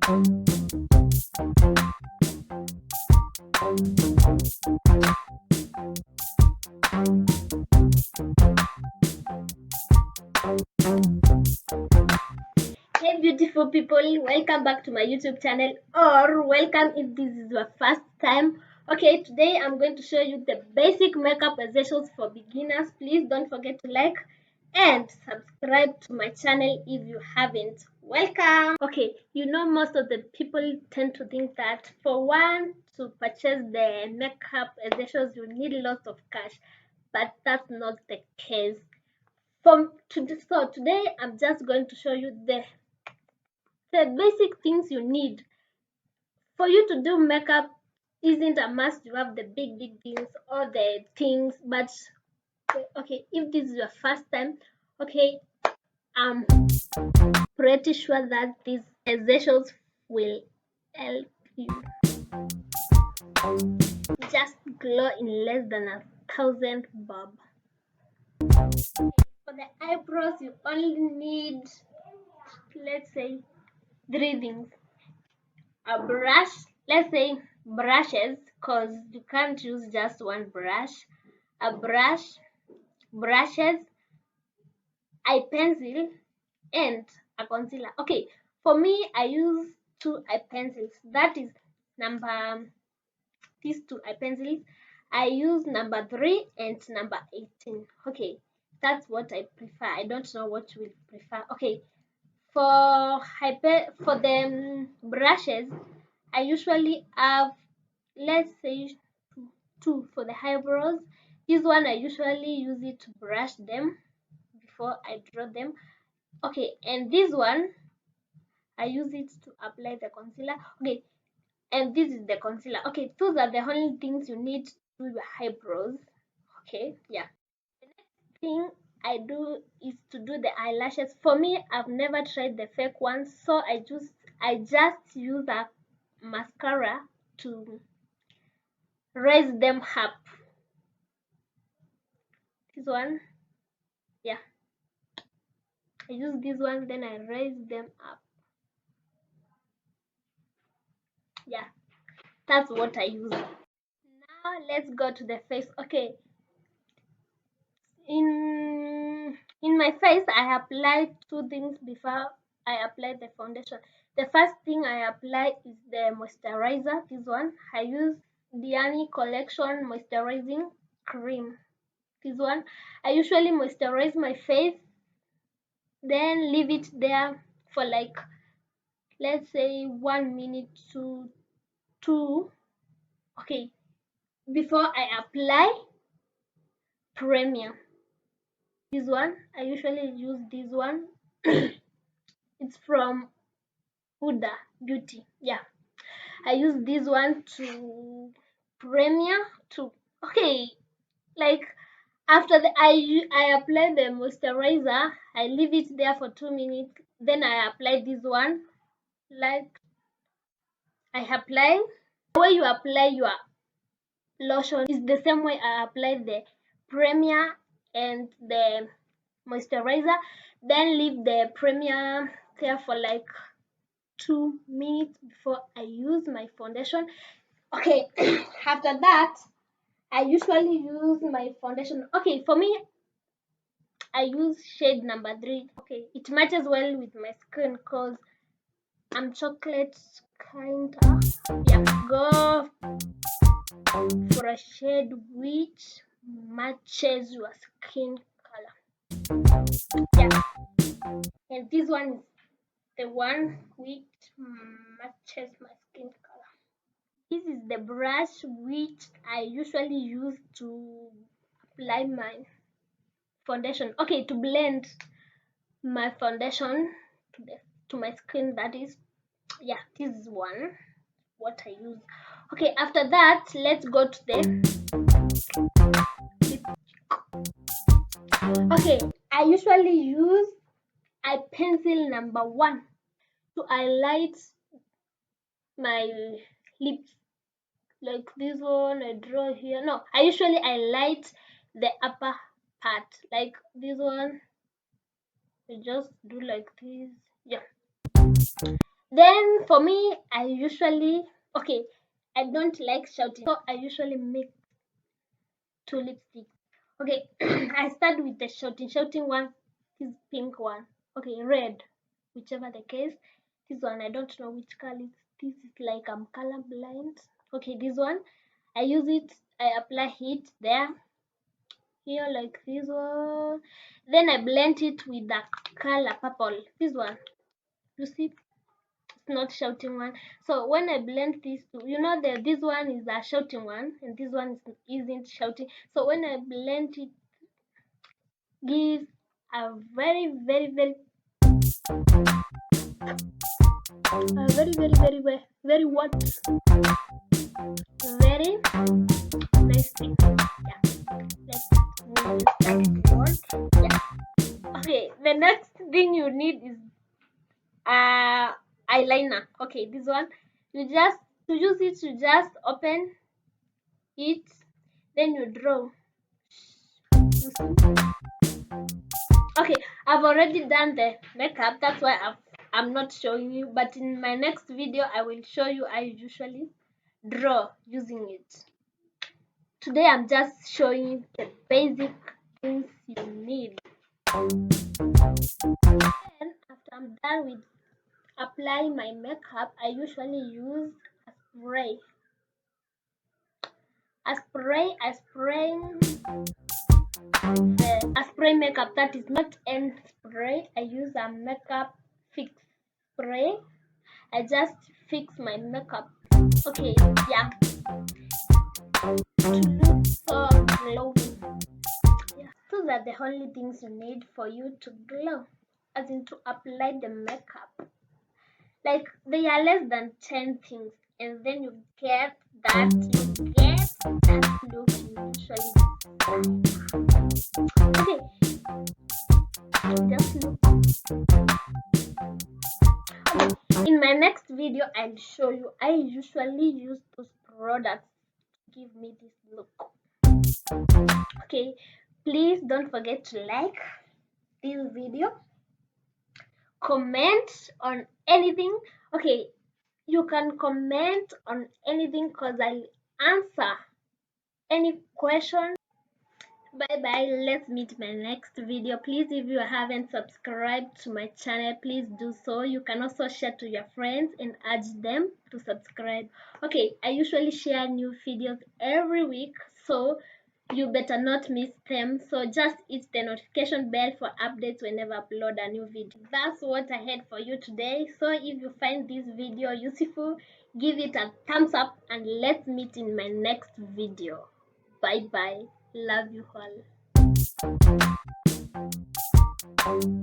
Hey beautiful people, welcome back to my YouTube channel, or welcome if this is your first time. Okay, today I'm going to show you the basic makeup essentials for beginners. Please don't forget to like and subscribe to my channel if you haven't. Welcome. Okay, you know, most of the people tend to think that for one to purchase the makeup essentials you need lots of cash, but that's not the case. So today I'm just going to show you the basic things you need. For you to do makeup isn't a must you have the big things or the things, but okay, if this is your first time, okay, I'm pretty sure that these essentials will help you just glow in less than 1,000 bob. For the eyebrows you only need, let's say, three things: a brush, let's say brushes, because you can't use just one brush. A brush, brushes, eye pencil, and a concealer. Okay, for me I use two eye pencils. That is number these two eye pencils. I use number 3 and number 18. Okay, that's what I prefer. I don't know what you will prefer. Okay, for the brushes, I usually have, let's say, two for the eyebrows. This one I usually use it to brush them before I draw them. Okay, and this one I use it to apply the concealer. Okay, and this is the concealer. Okay, those are the only things you need to do your eyebrows. Okay, yeah. The next thing I do is to do the eyelashes. For me, I've never tried the fake ones, so I just use a mascara to raise them up. This one, yeah, I use this one, then I raise them up. Yeah, that's what I use. Now let's go to the face. Okay, in my face I apply two things before I apply the foundation. The first thing I apply is the moisturizer. This one I use Diani Collection moisturizing cream. This one I usually moisturize my face, then leave it there for like, let's say, 1 minute to two. Okay, before I apply premium. This one I usually use this one. It's from Huda Beauty. Yeah, I use this one to premiere to, okay, like, after I apply the moisturizer, I leave it there for 2 minutes, then I apply this one. Like, I apply, the way you apply your lotion is the same way I apply the premier and the moisturizer, then leave the premier there for like 2 minutes before I use my foundation. Okay, after that I usually use my foundation. Okay, for me I use shade number 3. Okay, it matches well with my skin because I'm chocolate kind of. Yeah, go for a shade which matches your skin color. Yeah, and this one is the one which matches my skin color. This is the brush which I usually use to apply my foundation. Okay, to blend my foundation to my skin, that is. Yeah, this is one what I use. Okay, after that let's go to the lip. Okay, I usually use eye pencil number 1 to highlight my lips. Like this one I draw here. No, I usually highlight the upper part. Like this one I just do like this. Yeah, Then for me, I usually, okay, I don't like shouting, so I usually make two lipsticks. Okay, I start with the shouting one, this pink one. Okay, red, whichever the case. This one, I don't know which color this is, like I'm color blind. Okay, this one, I use it, I apply heat there, here, like this one. Then I blend it with the color purple, this one. You see, it's not shouting one. So when I blend these two, you know that this one is a shouting one and this one isn't shouting. So when I blend it, gives a very what, very nice thing. Yeah, let's move this forward. Yeah. Okay, the next thing you need is eyeliner. Okay, this one, you just, to use it, you just open it, then you draw. You see? Okay, I've already done the makeup, that's why I'm not showing you, but in my next video I will show you I usually draw using it. Today I'm just showing you the basic things you need. Then after I'm done with applying my makeup, I usually use a spray. A spray makeup, that is not end spray. I use a makeup fix spray. I just fix my makeup. Okay, yeah, to look so glowing. Yeah, those are the only things you need for you to glow, as in to apply the makeup. Like they are less than 10 things, and then you get that look you usually desire. Okay, just look. In my next video, I'll show you I usually use those products to give me this look. Okay, please don't forget to like this video, comment on anything. Okay, you can comment on anything because I'll answer any question. Bye bye, let's meet my next video. Please, if you haven't subscribed to my channel, please do so. You can also share to your friends and urge them to subscribe. Okay, I usually share new videos every week, so you better not miss them. So just hit the notification bell for updates whenever I upload a new video. That's what I had for you today. So if you find this video useful, give it a thumbs up and let's meet in my next video. Bye bye. Love you all.